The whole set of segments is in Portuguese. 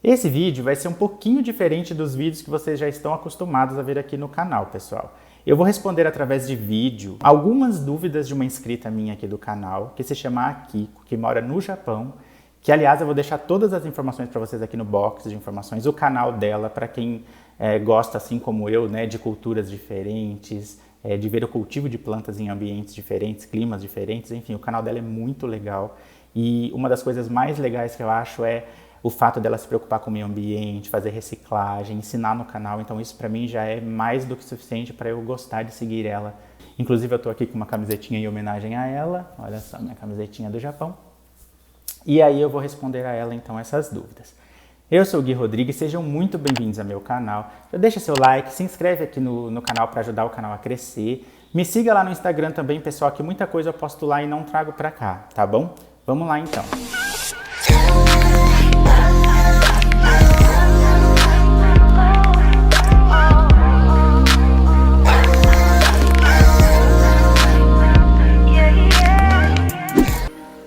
Esse vídeo vai ser um pouquinho diferente dos vídeos que vocês já estão acostumados a ver aqui no canal, pessoal. Eu vou responder através de vídeo algumas dúvidas de uma inscrita minha aqui do canal, que se chama Akiko, que mora no Japão, que aliás eu vou deixar todas as informações para vocês aqui no box de informações, o canal dela, para quem gosta, assim como eu, né, de culturas diferentes, de ver o cultivo de plantas em ambientes diferentes, climas diferentes, enfim, o canal dela é muito legal. E uma das coisas mais legais que eu acho é o fato dela se preocupar com o meio ambiente, fazer reciclagem, ensinar no canal. Então isso para mim já é mais do que suficiente para eu gostar de seguir ela. Inclusive eu tô aqui com uma camisetinha em homenagem a ela. Olha só, minha camisetinha do Japão. E aí eu vou responder a ela então essas dúvidas. Eu sou o Gui Rodrigues, sejam muito bem-vindos ao meu canal. Já deixa seu like, se inscreve aqui no canal para ajudar o canal a crescer. Me siga lá no Instagram também, pessoal, que muita coisa eu posto lá e não trago para cá, tá bom? Vamos lá então.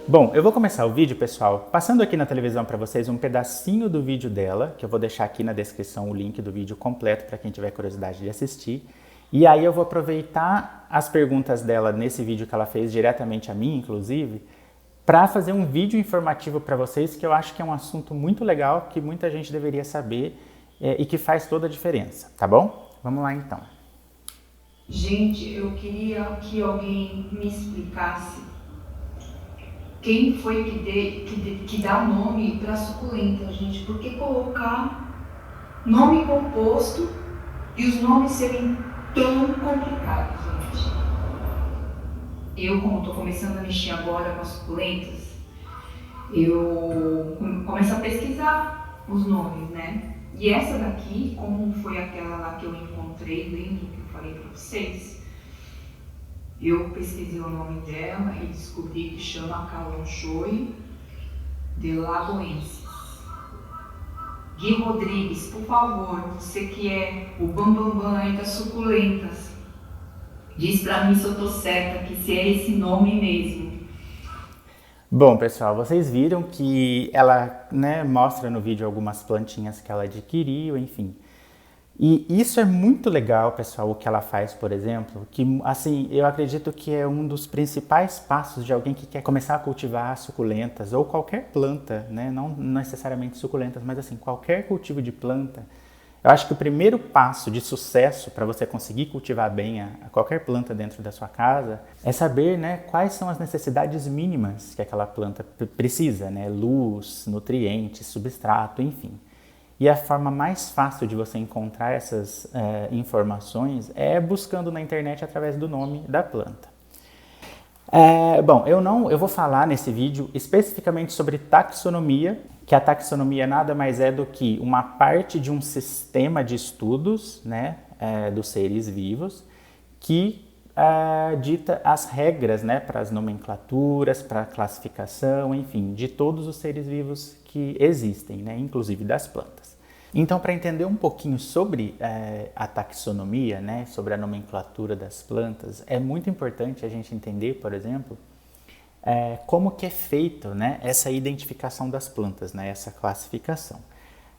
Bom, eu vou começar o vídeo, pessoal, passando aqui na televisão para vocês um pedacinho do vídeo dela, que eu vou deixar aqui na descrição o link do vídeo completo para quem tiver curiosidade de assistir. E aí eu vou aproveitar as perguntas dela nesse vídeo que ela fez diretamente a mim, inclusive, para fazer um vídeo informativo para vocês, que eu acho que é um assunto muito legal, que muita gente deveria saber e que faz toda a diferença, tá bom? Vamos lá então. Gente, eu queria que alguém me explicasse quem foi que dá nome para suculenta, gente. Por que colocar nome composto e os nomes serem tão complicados, gente? Eu, como estou começando a mexer agora com as suculentas, eu começo a pesquisar os nomes, né? E essa daqui, como foi aquela lá que eu encontrei, lembro que eu falei para vocês, eu pesquisei o nome dela e descobri que chama Kalanchoe de Lagoensis. Gui Rodrigues, por favor, você que é o bambambam aí das suculentas, diz pra mim se eu tô certa, que se é esse nome mesmo. Bom, pessoal, vocês viram que ela, né, mostra no vídeo algumas plantinhas que ela adquiriu, enfim. E isso é muito legal, pessoal, o que ela faz, por exemplo, que, assim, eu acredito que é um dos principais passos de alguém que quer começar a cultivar suculentas ou qualquer planta, né? Não necessariamente suculentas, mas assim, qualquer cultivo de planta. Eu acho que o primeiro passo de sucesso para você conseguir cultivar bem a qualquer planta dentro da sua casa é saber, né, quais são as necessidades mínimas que aquela planta precisa, né? Luz, nutrientes, substrato, enfim. E a forma mais fácil de você encontrar essas informações é buscando na internet através do nome da planta. Bom, eu vou falar nesse vídeo especificamente sobre taxonomia, que a taxonomia nada mais é do que uma parte de um sistema de estudos, né, dos seres vivos, que dita as regras, né, para as nomenclaturas, para a classificação, enfim, de todos os seres vivos que existem, né, inclusive das plantas. Então, para entender um pouquinho sobre a taxonomia, né, sobre a nomenclatura das plantas, é muito importante a gente entender, por exemplo, como que é feito, né, essa identificação das plantas, né, essa classificação.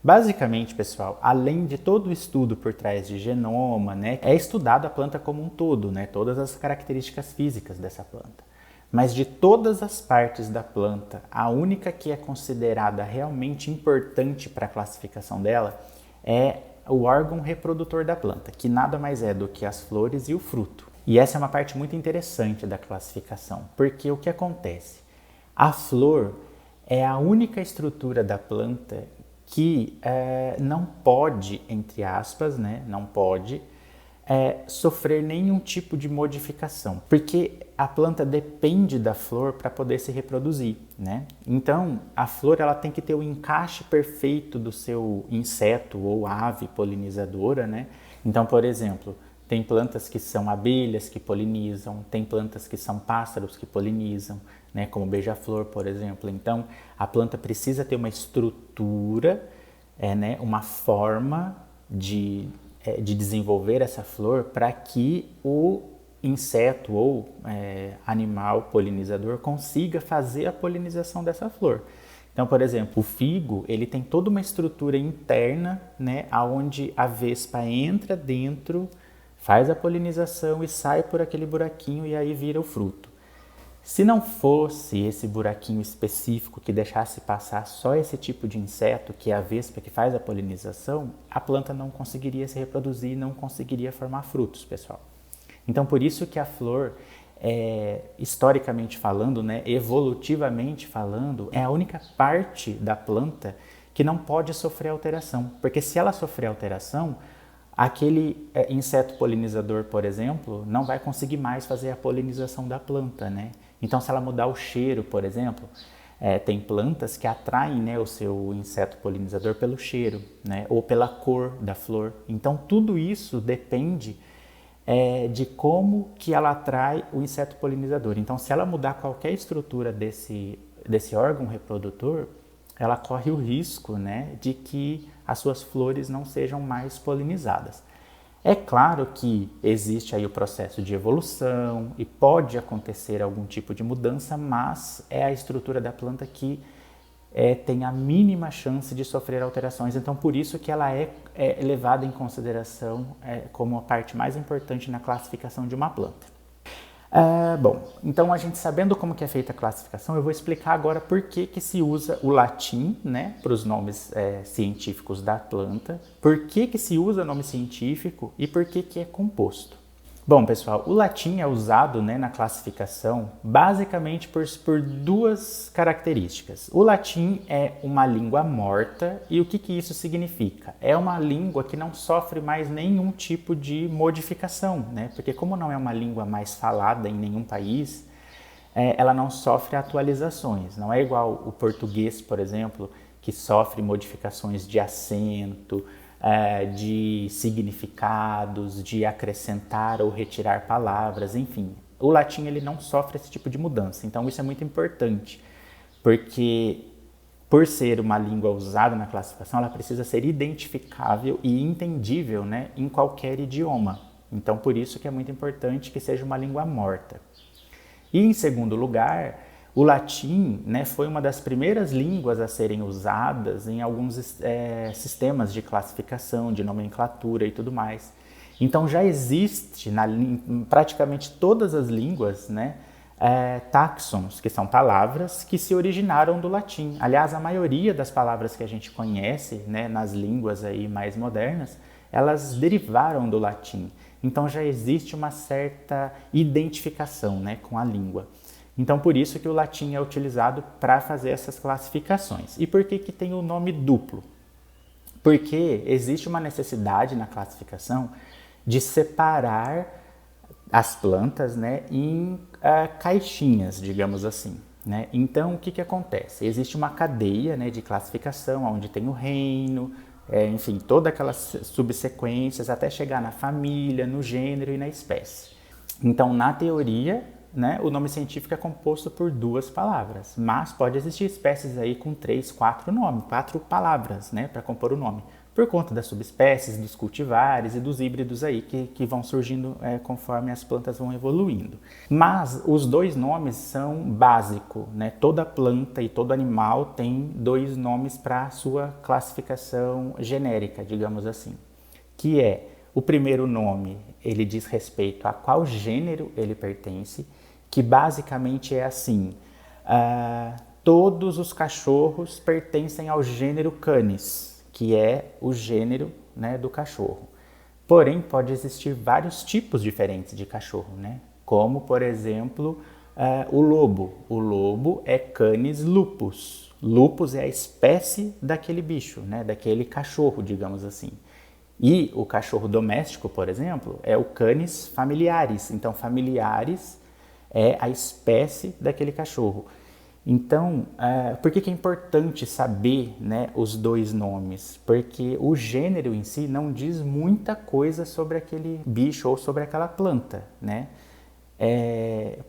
Basicamente, pessoal, além de todo o estudo por trás de genoma, né, é estudado a planta como um todo, né, todas as características físicas dessa planta. Mas de todas as partes da planta, a única que é considerada realmente importante para a classificação dela é o órgão reprodutor da planta, que nada mais é do que as flores e o fruto. E essa é uma parte muito interessante da classificação, porque o que acontece? A flor é a única estrutura da planta que não pode, entre aspas, né, não pode sofrer nenhum tipo de modificação, porque a planta depende da flor para poder se reproduzir, né? Então, a flor ela tem que ter o encaixe perfeito do seu inseto ou ave polinizadora, né? Então, por exemplo, tem plantas que são abelhas que polinizam, tem plantas que são pássaros que polinizam, né? Como beija-flor, por exemplo. Então, a planta precisa ter uma estrutura, né? Uma forma de desenvolver essa flor para que o inseto ou animal polinizador consiga fazer a polinização dessa flor. Então, por exemplo, o figo, ele tem toda uma estrutura interna, né, onde a vespa entra dentro, faz a polinização e sai por aquele buraquinho e aí vira o fruto. Se não fosse esse buraquinho específico que deixasse passar só esse tipo de inseto, que é a vespa que faz a polinização, a planta não conseguiria se reproduzir, não conseguiria formar frutos, pessoal. Então, por isso que a flor, historicamente falando, né, evolutivamente falando, é a única parte da planta que não pode sofrer alteração. Porque se ela sofrer alteração, aquele inseto polinizador, por exemplo, não vai conseguir mais fazer a polinização da planta, né? Então, se ela mudar o cheiro, por exemplo, tem plantas que atraem, né, o seu inseto polinizador pelo cheiro, né, ou pela cor da flor. Então, tudo isso depende de como que ela atrai o inseto polinizador. Então, se ela mudar qualquer estrutura desse órgão reprodutor, ela corre o risco, né, de que as suas flores não sejam mais polinizadas. É claro que existe aí o processo de evolução e pode acontecer algum tipo de mudança, mas é a estrutura da planta que tem a mínima chance de sofrer alterações. Então, por isso que ela é levada em consideração como a parte mais importante na classificação de uma planta. Bom, então a gente sabendo como que é feita a classificação, eu vou explicar agora por que se usa o latim, né, para os nomes científicos da planta, por que se usa nome científico e por que é composto. Bom, pessoal, o latim é usado, né, na classificação basicamente por duas características. O latim é uma língua morta e o que isso significa? É uma língua que não sofre mais nenhum tipo de modificação, né? Porque como não é uma língua mais falada em nenhum país, ela não sofre atualizações. Não é igual o português, por exemplo, que sofre modificações de acento, de significados, de acrescentar ou retirar palavras, enfim. O latim ele não sofre esse tipo de mudança, então isso é muito importante, porque por ser uma língua usada na classificação, ela precisa ser identificável e entendível, né, em qualquer idioma. Então por isso que é muito importante que seja uma língua morta. E em segundo lugar, o latim, né, foi uma das primeiras línguas a serem usadas em alguns sistemas de classificação, de nomenclatura e tudo mais. Então já existe em praticamente todas as línguas, né, táxons, que são palavras que se originaram do latim. Aliás, a maioria das palavras que a gente conhece, né, nas línguas aí mais modernas, elas derivaram do latim. Então já existe uma certa identificação, né, com a língua. Então, por isso que o latim é utilizado para fazer essas classificações. E por que tem o nome duplo? Porque existe uma necessidade na classificação de separar as plantas, né, em caixinhas, digamos assim, né? Então, o que acontece? Existe uma cadeia, né, de classificação, onde tem o reino, enfim, todas aquelas subsequências, até chegar na família, no gênero e na espécie. Então, na teoria, né, o nome científico é composto por duas palavras, mas pode existir espécies aí com 3, 4 nomes, 4 palavras, né, para compor o nome, por conta das subespécies, dos cultivares e dos híbridos aí que vão surgindo conforme as plantas vão evoluindo. Mas os dois nomes são básicos, né? Toda planta e todo animal tem 2 nomes para a sua classificação genérica, digamos assim, que é o primeiro nome, ele diz respeito a qual gênero ele pertence, que basicamente é assim, todos os cachorros pertencem ao gênero Canis, que é o gênero, né, do cachorro. Porém, pode existir vários tipos diferentes de cachorro, né? Como, por exemplo, o lobo. O lobo é Canis lupus. Lupus é a espécie daquele bicho, né, daquele cachorro, digamos assim. E o cachorro doméstico, por exemplo, é o Canis familiaris. Então, familiaris é a espécie daquele cachorro. Então, por que é importante saber, né, os 2 nomes? Porque o gênero em si não diz muita coisa sobre aquele bicho ou sobre aquela planta, né?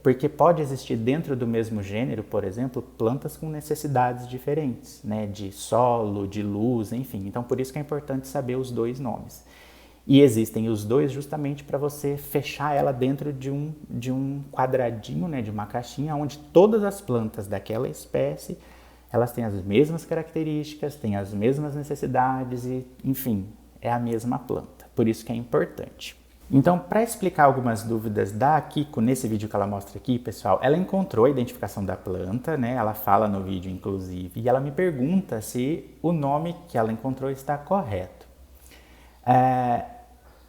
Porque pode existir dentro do mesmo gênero, por exemplo, plantas com necessidades diferentes, né, de solo, de luz, enfim. Então, por isso que é importante saber os 2 nomes. E existem os 2 justamente para você fechar ela dentro de um quadradinho, né, de uma caixinha, onde todas as plantas daquela espécie, elas têm as mesmas características, têm as mesmas necessidades e, enfim, é a mesma planta. Por isso que é importante. Então, para explicar algumas dúvidas da Kiko, nesse vídeo que ela mostra aqui, pessoal, ela encontrou a identificação da planta, né? Ela fala no vídeo, inclusive, e ela me pergunta se o nome que ela encontrou está correto.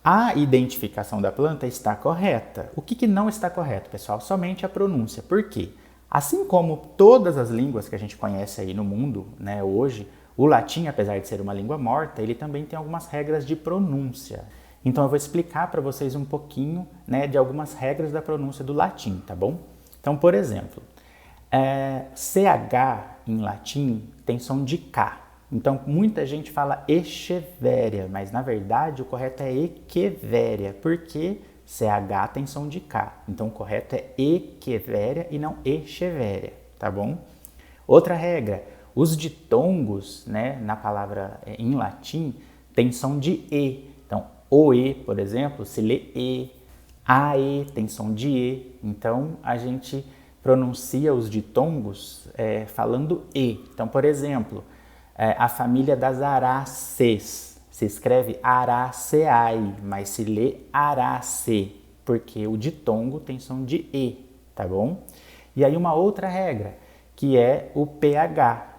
A identificação da planta está correta. O que não está correto, pessoal? Somente a pronúncia. Por quê? Assim como todas as línguas que a gente conhece aí no mundo, né, hoje, o latim, apesar de ser uma língua morta, ele também tem algumas regras de pronúncia. Então eu vou explicar para vocês um pouquinho, né, de algumas regras da pronúncia do latim, tá bom? Então, por exemplo, CH em latim tem som de K. Então, muita gente fala Echeveria, mas na verdade o correto é Echeveria, porque CH tem som de K. Então, o correto é Echeveria e não Echeveria, tá bom? Outra regra, os ditongos, né, na palavra em latim, tem som de E. Então, o E, por exemplo, se lê E. A E tem som de E. Então, a gente pronuncia os ditongos falando E. Então, por exemplo, a família das Araces se escreve Araceai, mas se lê Arace, porque o ditongo tem som de E, tá bom? E aí uma outra regra, que é o pH.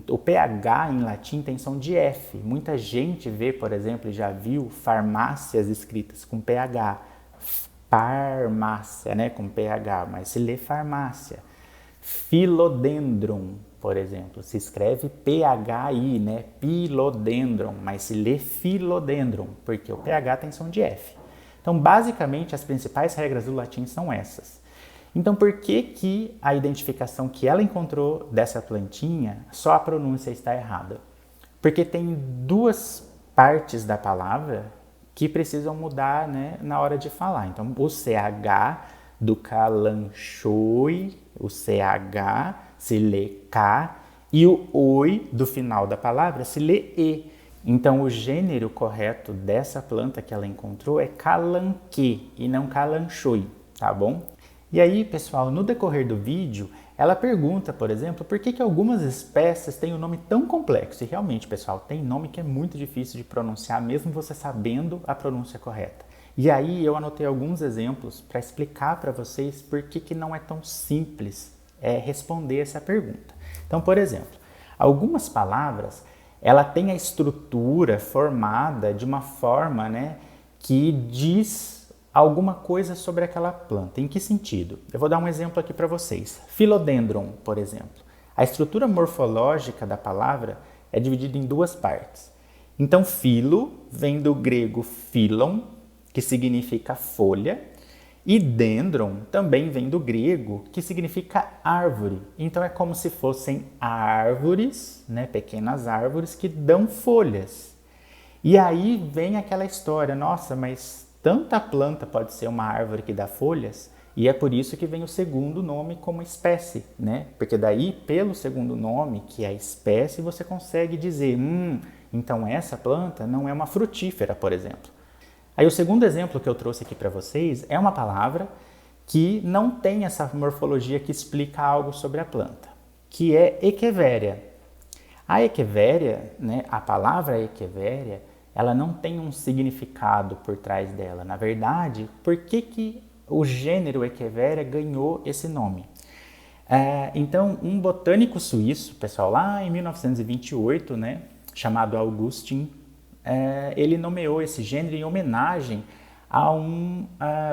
O pH em latim tem som de F. Muita gente vê, por exemplo, já viu farmácias escritas com pH. Farmácia, né, com pH, mas se lê farmácia. Philodendron, por exemplo, se escreve PHI, né, Philodendron, mas se lê Philodendron, porque o pH tem som de F. Então, basicamente, as principais regras do latim são essas. Então, por que a identificação que ela encontrou dessa plantinha, só a pronúncia está errada? Porque tem duas partes da palavra que precisam mudar, né, na hora de falar. Então, o CH do calanchoi, o CH se lê K, e o oi do final da palavra se lê E. Então, o gênero correto dessa planta que ela encontrou é calanque e não calanchoi, tá bom? E aí, pessoal, no decorrer do vídeo, ela pergunta, por exemplo, por que algumas espécies têm um nome tão complexo. E realmente, pessoal, tem nome que é muito difícil de pronunciar, mesmo você sabendo a pronúncia correta. E aí eu anotei alguns exemplos para explicar para vocês por que não é tão simples responder essa pergunta. Então, por exemplo, algumas palavras, ela tem a estrutura formada de uma forma, né, que diz alguma coisa sobre aquela planta. Em que sentido? Eu vou dar um exemplo aqui para vocês. Philodendron, por exemplo. A estrutura morfológica da palavra é dividida em duas partes. Então, philo vem do grego phylon, que significa folha, e dendron também vem do grego, que significa árvore. Então, é como se fossem árvores, né, pequenas árvores que dão folhas. E aí vem aquela história, nossa, mas tanta planta pode ser uma árvore que dá folhas, e é por isso que vem o segundo nome como espécie, né? Porque daí, pelo segundo nome, que é a espécie, você consegue dizer, então essa planta não é uma frutífera, por exemplo. Aí o segundo exemplo que eu trouxe aqui para vocês é uma palavra que não tem essa morfologia que explica algo sobre a planta, que é Echeveria. A Echeveria, né, a palavra Echeveria, ela não tem um significado por trás dela. Na verdade, por que o gênero Echeveria ganhou esse nome? Então, um botânico suíço, pessoal, lá em 1928, né, chamado Augustin, ele nomeou esse gênero em homenagem a um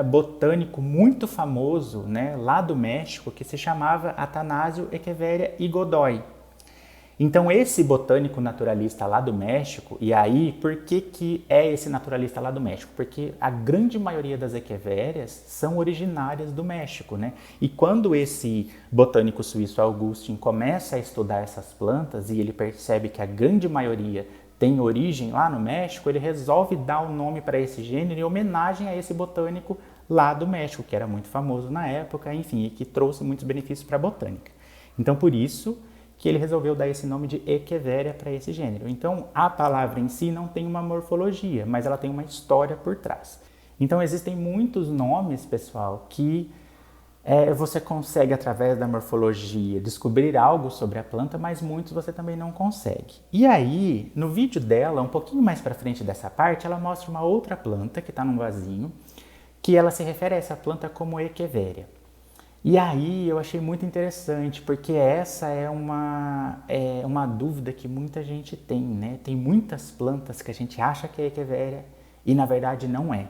botânico muito famoso, né, lá do México, que se chamava Atanásio Echeveria y Godoy. Então, esse botânico naturalista lá do México, e aí, por que é esse naturalista lá do México? Porque a grande maioria das echevérias são originárias do México, né? E quando esse botânico suíço Augustin começa a estudar essas plantas e ele percebe que a grande maioria tem origem lá no México, ele resolve dar um nome para esse gênero em homenagem a esse botânico lá do México, que era muito famoso na época, enfim, e que trouxe muitos benefícios para a botânica. Então, por isso que ele resolveu dar esse nome de Echeveria para esse gênero. Então, a palavra em si não tem uma morfologia, mas ela tem uma história por trás. Então, existem muitos nomes, pessoal, que Você consegue, através da morfologia, descobrir algo sobre a planta, mas muitos você também não consegue. E aí, no vídeo dela, um pouquinho mais para frente dessa parte, ela mostra uma outra planta que está num vasinho, que ela se refere a essa planta como Echeveria. E aí eu achei muito interessante, porque essa é uma dúvida que muita gente tem, né? Tem muitas plantas que a gente acha que é Echeveria e na verdade não é.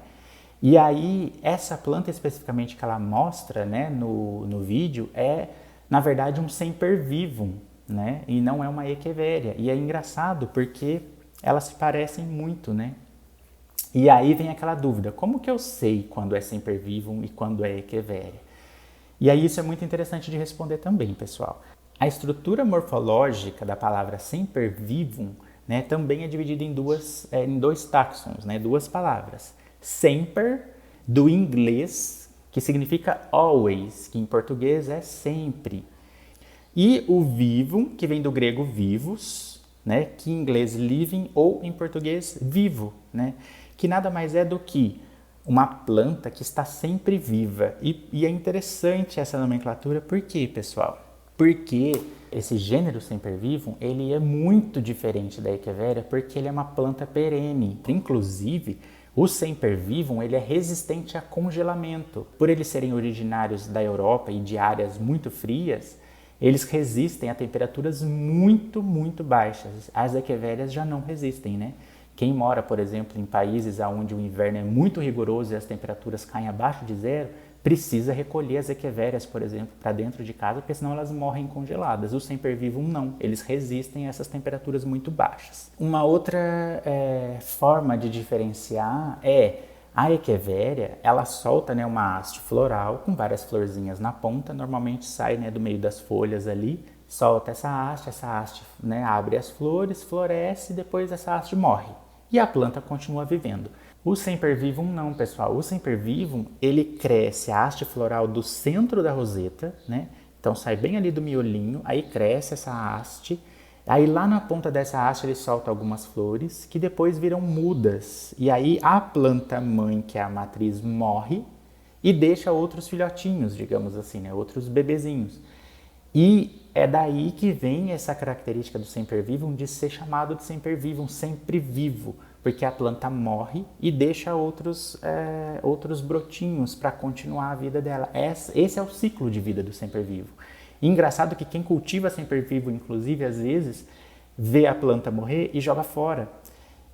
E aí, essa planta especificamente que ela mostra, né, no vídeo é, na verdade, um sempervivum, né, e não é uma Echeveria. E é engraçado porque elas se parecem muito, né? E aí vem aquela dúvida, como que eu sei quando é sempervivum e quando é Echeveria? E aí isso é muito interessante de responder também, pessoal. A estrutura morfológica da palavra sempervivum, né, também é dividida em dois táxons, né, duas palavras. Semper, do inglês, que significa always, que em português é sempre. E o vivum, que vem do grego vivus, né, que em inglês living ou em português vivo, né, que nada mais é do que uma planta que está sempre viva. E é interessante essa nomenclatura, por quê, pessoal? Porque esse gênero sempervivum, ele é muito diferente da Echeveria, porque ele é uma planta perene. Inclusive, o sempervivum, ele é resistente a congelamento. Por eles serem originários da Europa e de áreas muito frias, eles resistem a temperaturas muito, muito baixas. As Echeverias já não resistem, né? Quem mora, por exemplo, em países onde o inverno é muito rigoroso e as temperaturas caem abaixo de zero, precisa recolher as Echeverias, por exemplo, para dentro de casa, porque senão elas morrem congeladas. Os sempervivum não, eles resistem a essas temperaturas muito baixas. Uma outra forma de diferenciar é a Echeveria, ela solta, né, uma haste floral com várias florzinhas na ponta, normalmente sai, né, do meio das folhas ali, solta essa haste, né, abre as flores, floresce e depois essa haste morre. E a planta continua vivendo. O sempervivum não, pessoal. O sempervivum, ele cresce a haste floral do centro da roseta, né? Então sai bem ali do miolinho, aí cresce essa haste. Aí lá na ponta dessa haste ele solta algumas flores que depois viram mudas. E aí a planta mãe, que é a matriz, morre e deixa outros filhotinhos, digamos assim, né? Outros bebezinhos. E é daí que vem essa característica do sempervivum de ser chamado de sempervivum, sempre vivo, porque a planta morre e deixa outros brotinhos para continuar a vida dela. Esse é o ciclo de vida do sempervivo. E engraçado que quem cultiva sempervivo, inclusive, às vezes, vê a planta morrer e joga fora.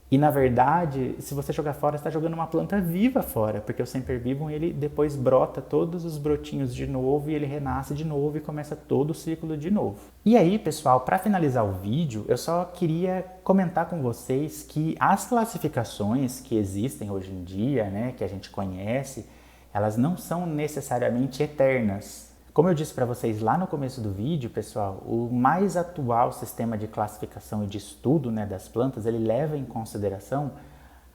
E, na verdade, se você jogar fora, você está jogando uma planta viva fora, porque o sempervivum, ele depois brota todos os brotinhos de novo e ele renasce de novo e começa todo o ciclo de novo. E aí, pessoal, para finalizar o vídeo, eu só queria comentar com vocês que as classificações que existem hoje em dia, né, que a gente conhece, elas não são necessariamente eternas. Como eu disse para vocês lá no começo do vídeo, pessoal, o mais atual sistema de classificação e de estudo, né, das plantas, ele leva em consideração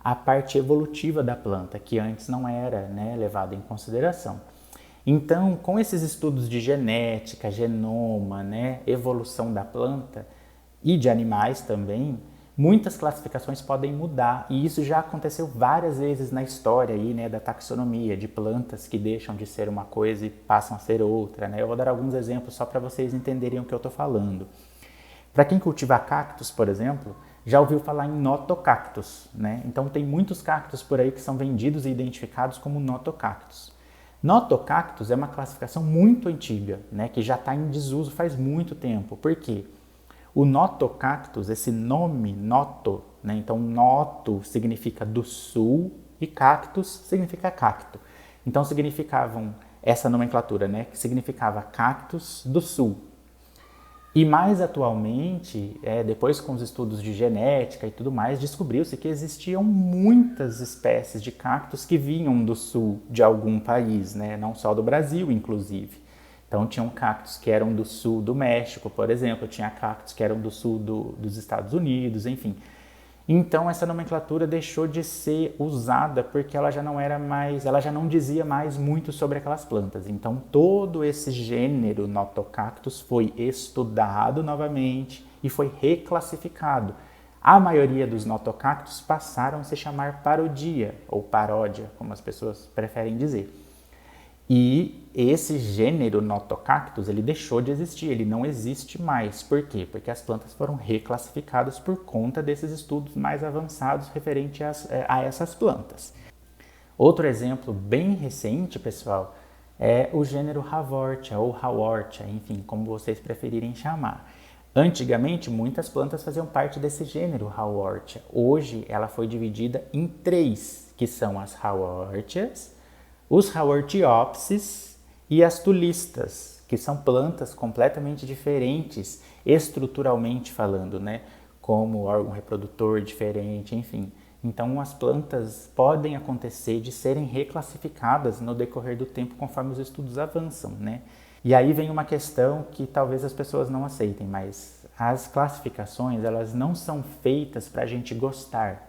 a parte evolutiva da planta, que antes não era, né, levada em consideração. Então, com esses estudos de genética, genoma, né, evolução da planta e de animais também, muitas classificações podem mudar, e isso já aconteceu várias vezes na história aí, né, da taxonomia, de plantas que deixam de ser uma coisa e passam a ser outra, né? Eu vou dar alguns exemplos só para vocês entenderem o que eu estou falando. Para quem cultiva cactos, por exemplo, já ouviu falar em notocactus, né? Então tem muitos cactos por aí que são vendidos e identificados como notocactus. Notocactus é uma classificação muito antiga, né, que já está em desuso faz muito tempo. Por quê? O notocactus, esse nome noto, né? Então noto significa do sul e cactus significa cacto. Então significavam essa nomenclatura, né? Que significava cactus do sul. E mais atualmente, depois com os estudos de genética e tudo mais, descobriu-se que existiam muitas espécies de cactos que vinham do sul de algum país, né? Não só do Brasil, inclusive. Então, tinham cactos que eram do sul do México, por exemplo, tinha cactos que eram do sul dos Estados Unidos, enfim. Então, essa nomenclatura deixou de ser usada porque ela já não dizia mais muito sobre aquelas plantas. Então, todo esse gênero Notocactus foi estudado novamente e foi reclassificado. A maioria dos notocactus passaram a se chamar parodia, ou paródia, como as pessoas preferem dizer. E esse gênero Notocactus, ele deixou de existir, ele não existe mais. Por quê? Porque as plantas foram reclassificadas por conta desses estudos mais avançados referentes a essas plantas. Outro exemplo bem recente, pessoal, é o gênero Haworthia ou Haworthia, enfim, como vocês preferirem chamar. Antigamente, muitas plantas faziam parte desse gênero Haworthia. Hoje, ela foi dividida em 3, que são as Haworthias, os Haworthiopsis e as Tulistas, que são plantas completamente diferentes, estruturalmente falando, né? Como órgão reprodutor diferente, enfim. Então, as plantas podem acontecer de serem reclassificadas no decorrer do tempo conforme os estudos avançam, né? E aí vem uma questão que talvez as pessoas não aceitem, mas as classificações, elas não são feitas para a gente gostar.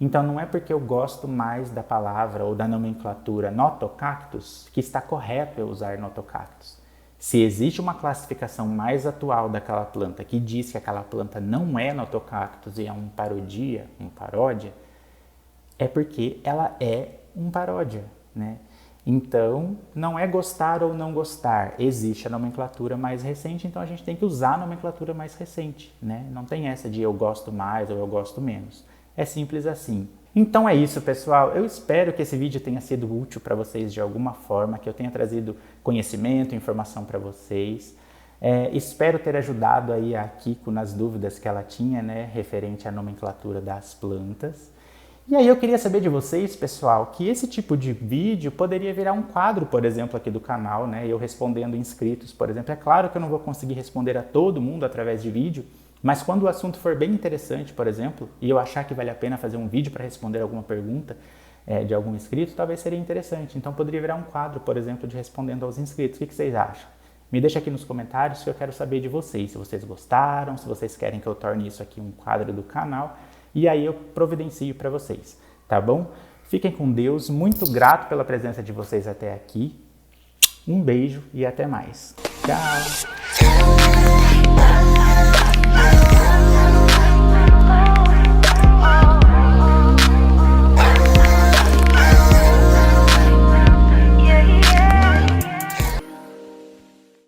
Então, não é porque eu gosto mais da palavra ou da nomenclatura Notocactus que está correto eu usar Notocactus. Se existe uma classificação mais atual daquela planta que diz que aquela planta não é Notocactus e é um paródia, é porque ela é um paródia, né? Então, não é gostar ou não gostar. Existe a nomenclatura mais recente, então a gente tem que usar a nomenclatura mais recente, né? Não tem essa de eu gosto mais ou eu gosto menos. É simples assim. Então é isso, pessoal. Eu espero que esse vídeo tenha sido útil para vocês de alguma forma, que eu tenha trazido conhecimento, informação para vocês. Espero ter ajudado aí a Kiko nas dúvidas que ela tinha, né, referente à nomenclatura das plantas. E aí eu queria saber de vocês, pessoal, que esse tipo de vídeo poderia virar um quadro, por exemplo, aqui do canal, né? Eu respondendo inscritos, por exemplo. É claro que eu não vou conseguir responder a todo mundo através de vídeo, mas quando o assunto for bem interessante, por exemplo, e eu achar que vale a pena fazer um vídeo para responder alguma pergunta de algum inscrito, talvez seria interessante. Então poderia virar um quadro, por exemplo, de respondendo aos inscritos. O que vocês acham? Me deixa aqui nos comentários que eu quero saber de vocês, se vocês gostaram, se vocês querem que eu torne isso aqui um quadro do canal, e aí eu providencio para vocês, tá bom? Fiquem com Deus, muito grato pela presença de vocês até aqui. Um beijo e até mais. Tchau!